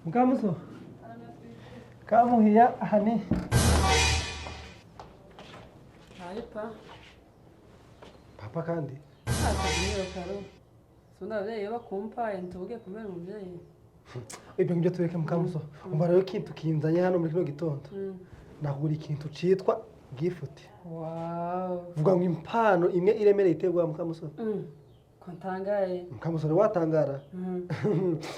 Mukamuso. Kamu hiya hani. Haipa. Papa kandi. Akagiro karo. Sunda vye yoba kumpa entuge kumera umuvyeyi. Ibyo ngibyo tureke Mukamuso. Umva rero ikintu kinzanye hano muri kino gitondo. Nakugura ikintu citwa gift. Wow. Vuga ngo impano imwe iremereye iterwa Mukamuso. Kontangaye. Mukamuso watangara.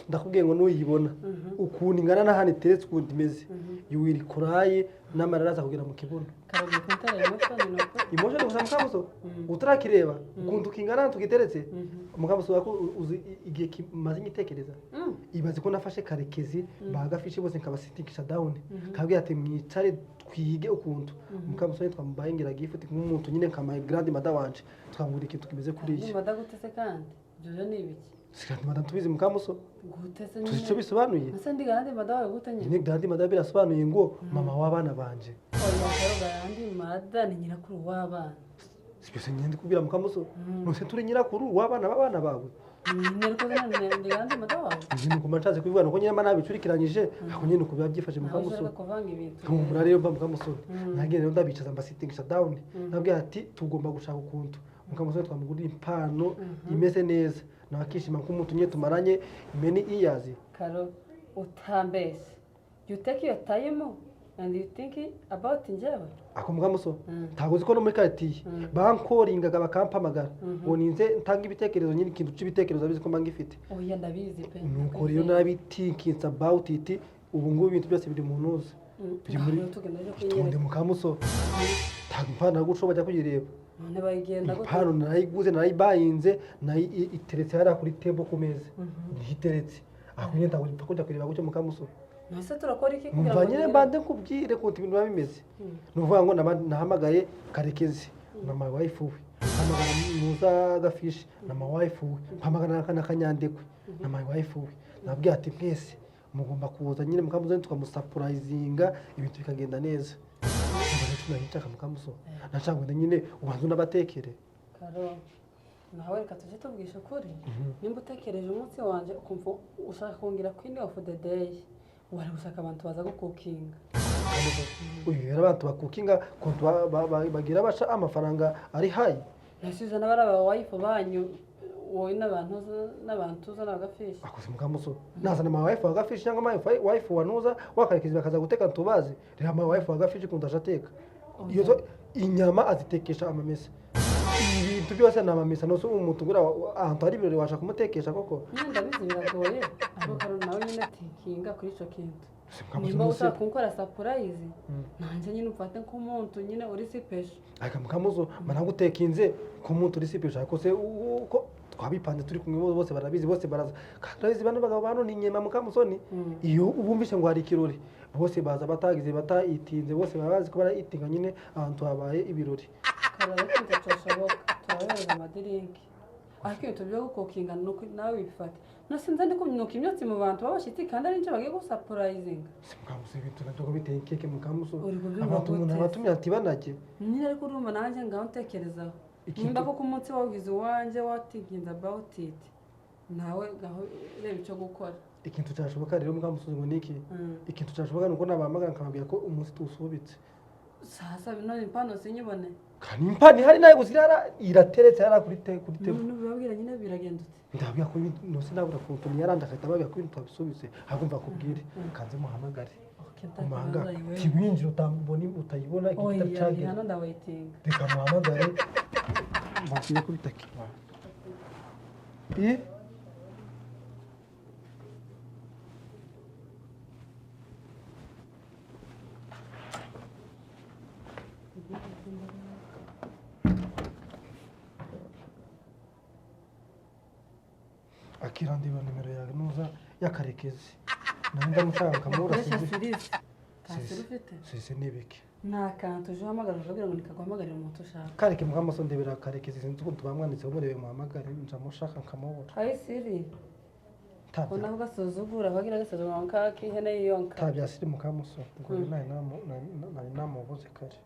Ndakubwiye ngo nuyibona ukuntu ingana na hano iteretse ukundi imeze. Yuwiri kuraye n'amarara aza kugera mu kibuno. Karoli kontara emotion noko. Emotion gusa Mukamuso utarakireba ukuntu kingana tukiteretse. Mukamuso wako uzi igihe kimaze nyitekereza. Ibaze ko nafashe karekezi bagafishe bose nkabasitikisha down. Kabwiye ati mwicare twige ukuntu. Mukamuso twamubaye ngira gifuti nk'umuntu nyine nkama grand mother wanje twamugura ikintu kimeze kuri iki. Mother gutese kandi byo ni ibiki? Sikati mother tubizi Mukamuso. Gutese nyine. Tuzico bisobanuye. Ese ndi grand mother wawe gutanye. Ni grand mother birasobanuye ngo mama w'abana banje. Oya karo grand mother ni nyirakuru w'abana. Sibyo nyende kubira Mukamuso. Nose turi nyirakuru w'abana b'abana bawe. Neriko zana ndi grand mother wawe. Nyine kumancaze kubivuga nuko nyine nabi curikiranyije ako nyine kubiba byifashe Mukamuso. Kumura rero Mukamuso. Nagire rero ndabicaza mbasitingisha down. Nabwiye ati tugomba gushaka ukuntu. Mukamuso twamugurira impano imeze neza. Nakishima nk'umuntu nye tumaranye many years. Karo utambese. You take your time and you think about njyewe. Ako Mukamuso ntagozi ko no muri karitiye bankoringaga bakampamagara ngo ninze ntanga ibitekerezo nyine ikintu c'ibitekerezo abizi ko mbangifite. Oya ndabizi pe. Nuko rero narabitinkinsa about it ubu ngubu ibintu byose biri mu ntuza. Biri muri tunde Mukamuso. Impano gushoba jya kuyireba. Ntibayigenda gute? Impano narayiguze narayibayinze iteretse hara kuri table ku meza. Iteretse. Ako nyenda kujya kureba gucyo Mukamuso. Nase turakora iki kugira ngo nyine mbande kubwire ko ibintu babimeze. Nuvuga ngo nahamagaye karekezi na my wife we. Hamagara muza gafishi na my wife we. Hamagara na kanyandekwe na my wife we. Nabwiye ati mwese mugomba kuza nyine Mukamuso tukamusurprisinga ibintu bikagenda neza. Tunahitaka Mukamuso. Nacangwe nyine ubanza unabatekere. Karo nawe reka tuje tubwisha kuri. Nimba utekereje umunsi wanje ukumva ushaka kongera queen of the day. Wari gushaka abantu baza gukukinga. Uyu abantu bakukinga kontu bagira basha amafaranga ari hayi. Nasize nabara ba wife banyu wowe n'abantu uza n'agafishi. Akoze Mukamuso. Naza na my wife agafishi cyangwa my wife wanuza wakarekeza bakaza guteka ntubazi. Rero my wife agafishi kundasha teka. Iyo inyama azitekesha amamesa. Ibintu byose namamesa no so umuntu gura ahantu ari birori washa kumutekesha koko. Ndabizi biragoye. Ariko Karo nawe nyine tikinga kuri ico kintu. Nimba ushaka kunkora surprise nanje nyine ufate nk'umuntu nyine uri sipesha. Aka Mukamuso managutekinze ku muntu uri sipesha ko se uko twabipanze turi kumwe bose barabizi bose baraza. Kandi bano bagabo bano ni nyema Mukamusoni iyo ubumvishe ngo hari ikirori bose baza batagize batayitinze bose babazi ko barayitinga nyine ahantu habaye ibirori. Karo kintu cyashoboka twahereza amadirinki. Ariko byo gukokinga nuko nawe bifate. Nasinze ndiko nuko imyotsi mu bantu babashitse kandi ari nje bagiye go surprising. Mukamuso ibintu nabyo biteye keke Mukamuso. Abantu umuntu abatumye ati banage. Nyine ariko urumva nanje ngaho ntekerezaho. Nimba ko ku munsi wagize wanje watinkinza about it. Nawe gaho reba ico gukora. Ikintu cyashoboka rero Mukamuso ngo niki? Ikintu cyashoboka nuko nabamagana nkababwira ko umunsi tusubitse. Sasa bino impano sinyibone. Kandi impano hari nayo guzirara irateretse hara kuri kuri table. Nubabwira nyine biragendutse. Ndabya ko no sinabura kuntu yaranda akahita babya ko ibintu twabisubise agomba kubwire kanze muhamagare. Umuhanga kibinjira utamboni utayibona ikitacage. Hano ndawaiting. Reka muhamagare bakire kuri takiba. Akira ndiba nimero ya nuza yakarekezi. Nanda mushaka kamura Sirizi. Kasirufite. Sisi nibiki. Nakantu je hamagara kugira ngo nikaguhamagarira umuntu ushaka. Kareke Mukamuso ndebera karekezi sinzi ko tubamwanditse umurebe muhamagare nja mushaka nkamubura. Hai Siri. Tabya. Ona ugasuzugura bagira gasuzugura nkaki hene yiyonka. Tabya Siri Mukamuso ngo nari namubuze kare.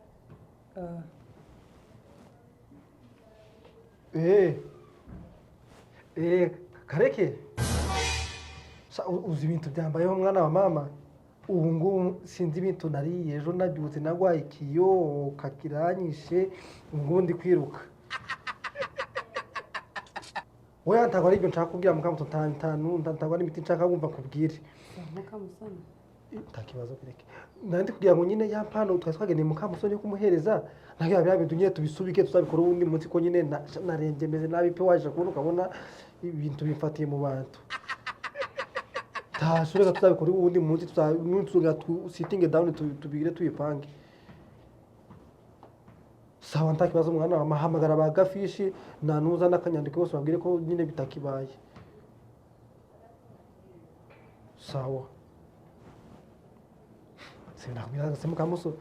kareke uzi ibintu byambayeho mwana wa mama ubu ngubu sinzi ibintu nariye ejo nabyutse nagwaye ikiyo kakiranyishe ubu ndi kwiruka oya ntabwo ari ibyo nshaka kubwira mukamuto ntabwo ari imiti nshaka kumva kubwire mukamusoni nta kibazo bireke nandi kugira ngo nyine ya mpano twari twageneye mukamusoni yo kumuhereza ntabwo biba bintu nyine tubisubike tuzabikora ubundi munsi ko nyine narembye meze nabi pe waje kubona ukabona ibintu bimfatiye mu bantu tashobora tuzabikora ubundi munsi tuzabikora sitinge down tubigire tuyipange sawa nta kibazo mwana wamahamagara ba gafishi nanuza n'akanyandiko bose babwire ko nyine bitakibaye sawa sinakubwira se mukamuso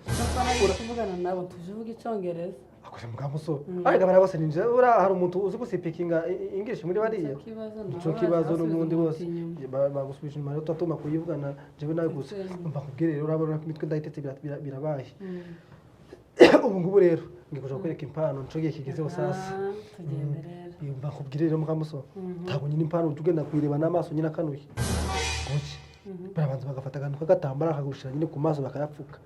kuvugana nabo tuvuga icyongereza akose mukamuso ariko bara bose ninje ura hari umuntu uzi gusipikinga English muri bariya ico kibazo n'ubundi bose bagusubije inyuma rero tutuma kuyivugana jewe nawe gusa mba kubwire rero urabona ko imitwe ndayitetse birabaye ubu ngubu rero ngiye kuja kwereka impano ncogiye kigezeho sasa mba kubwire rero mukamuso ntabwo nyine impano ugenda kuyireba n'amaso nyine akanuye guki barabanza bagafata akantu k'agatambara akagushira nyine ku maso bakayapfuka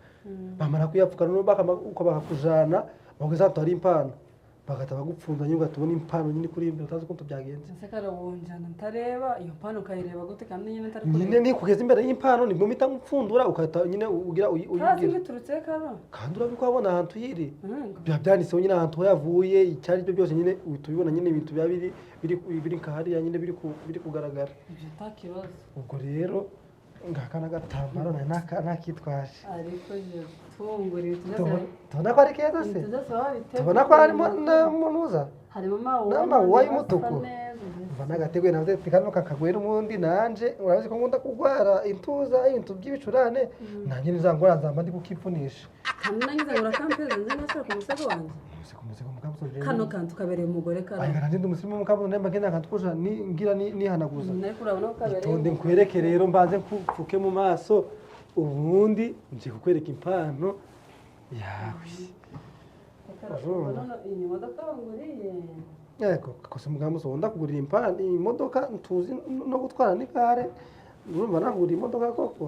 bamara kuyapfuka noneho uko bakakujana bageza ari impano bagata bagupfunda nyine ugatubona impano nyine kuri imbere utazi ukuntu byagenze ese karabunjana ntareba iyo mpano ukayireba gute kandi nyine ntari nyine ni kugeza imbere y'impano nibwo mpita ngupfundura ukahita nyine ugira uyigira biturutse karo kandi urabiko wabona ahantu yiri byanditseho nyine ahantu yavuye icyari byo byose nyine utubibona nyine ibintu bya biri nkahariya nyine biri kugaragara ibyo takibazo ubwo rero ngaka n'agatambaro nakitwaje ariko je tunguri tubona ko ari keza se tubona ko harimo n'umunuza harimo mawuwa y'umutuku mva nagateguye navuze ati kano kakagwera umundi nanje urabizi ko nkunda kugwara intuza ibintu by'ibicurane nanjye nizangora nzamba ndi kukipfunisha kandi nangize ngo rakampeza nze nashaka umusego wanje umusego mukamusoje kano kantu kabereye umugore kara ayi kandi ndi umusirimu mukamusoje ndemba ngenda kantu kuja ngira nihanaguza nari kurabona ko kabereye tonde nkwereke rero mbanze mfuke mu maso ubundi nje kukwereka impano yawe iyi modoka wanguriye yego kose mukamusoje ndakugurira impano imodoka ntuzi no gutwara n'igare urumva nagura imodoka koko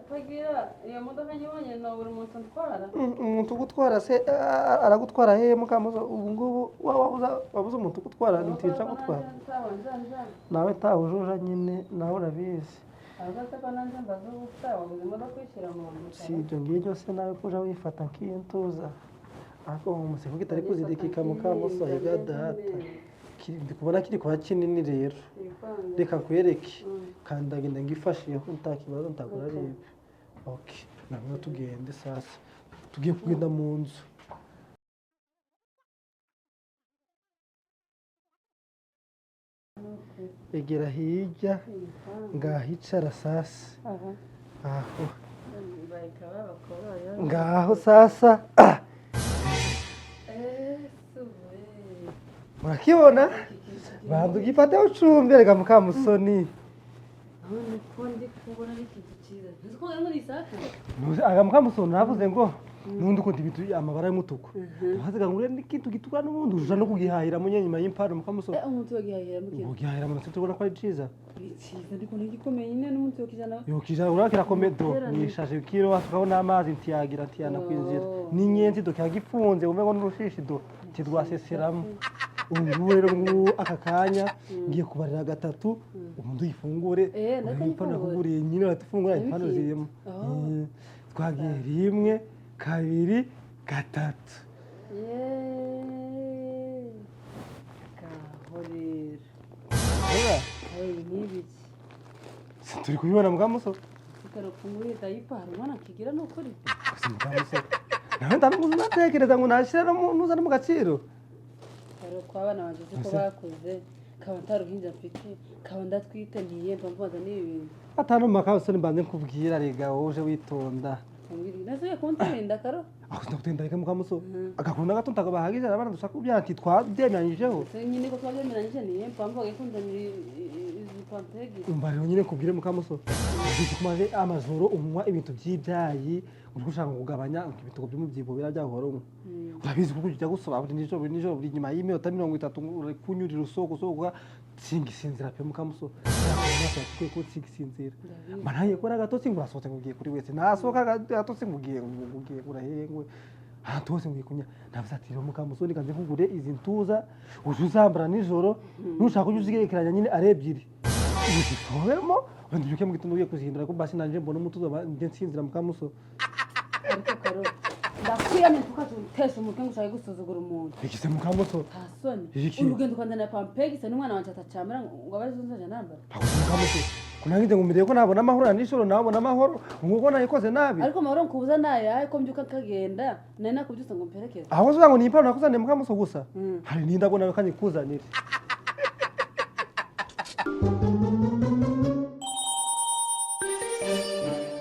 tagira iyo modoka nyibonye no buri muntu ntwara umuntu gutwara se aragutwara he mukamuzo ubu ngubu wabuze umuntu gutwara ntica gutwara nawe tahujuja nyine nawe urabizi si ibyo ngibyo se nawe kuja wifata nk'intuza ariko umusego kitari kuzidikika mukamuso yiga data ndi kubona kiri kwa kinini rero reka nkwereke kandi ndagenda ngifashiyeho nta kibazo ntakora rebe okay nabwo tugende sasa tugiye kugenda mu nzu egera hirya ngahicara sasa aho ngaho sasa murakibona bantu gifate ucumbe reka mukamusoni aga mukamusoni navuze ngo nundi ukunda ibintu amabara y'umutuku ntaziga ngure n'ikintu gitukura n'ubundi uja no kugihahira mu nyuma y'impano mukamusoni umuntu yogihahira mu kintu ugihahira mu tubona ko ari ciza ndiko n'igikomeye nyine n'umuntu yokijana yokijana urakira komedo nishaje kiro tukabona amazi ntiyagira ntiyana kwinjira n'inyenzi do kyagifunze umego n'urushishi do tidwaseseramo ubu rero aka kanya ngiye kubarira gatatu umuntu yifungure impano kuguriye nyine batufungura impano zirimo twagiye rimwe kabiri gatatu turi kubibona mukamuso nawe ndamuzi natekereza ngo nashyira nuza no mu gaciro twabana banje ko bakuze kaba ntaruhinja mfite kaba ndatwite ntiye mbamubaza n'ibintu atano mukamusoni mbanze nkubwira rega wowe uje witonda nasuye kuntirinda karo aho ndakutenda reka mukamuso agakunda gato ntagabahagije abana dushaka kubyara ati twabyemeranyijeho nyine ko twabyemeranyije niye mpamvuga ko ndamiri izi pantegi umva rero nyine kubwire mukamuso kumaze amajoro unywa ibintu by'ibyayi uri gushaka kugabanya ibitugo by'umubyibuho birajyahora umwe urabizi kuko ujya gusoma buri nijoro buri nyuma y'iminota 30 uri kunyurira usohoka singisinzira pe mukamuso yakora ko singisinzira manaye ko nagatotsi ngurasohotse ngugiye kuri wese nasohoka gatotsi ngugiye urahengwe tose ngikunya nabasatira mukamuso nikanze kugure izi ntuza uzuzambara nijoro nushaka uzigerekeranya nyine are ebyiri uzitobemo banduke mu gitondo ugiye kuzihindura ko basi nanje mbona umutuzo nje nsinzira mukamuso ariko karoli ndakwiyamye tukazutesha umutwe ngo ushaka gusuzugura umuntu bikise mukamuso tasoni urugendo kwandana pampegise n'umwana wanje atacamera ngo abazunzaje nambara mukamuso kunangide ngumire ko nabona amahoro nishoro nabona amahoro nguko nayikoze nabi ariko amahoro nkubuza naye ko mbyuka kagenda nari nakubyusa ngo mperekeze aho uvuga ngo ni impano nakuzaniye mukamuso gusa hari n'indabona kanye kuzanira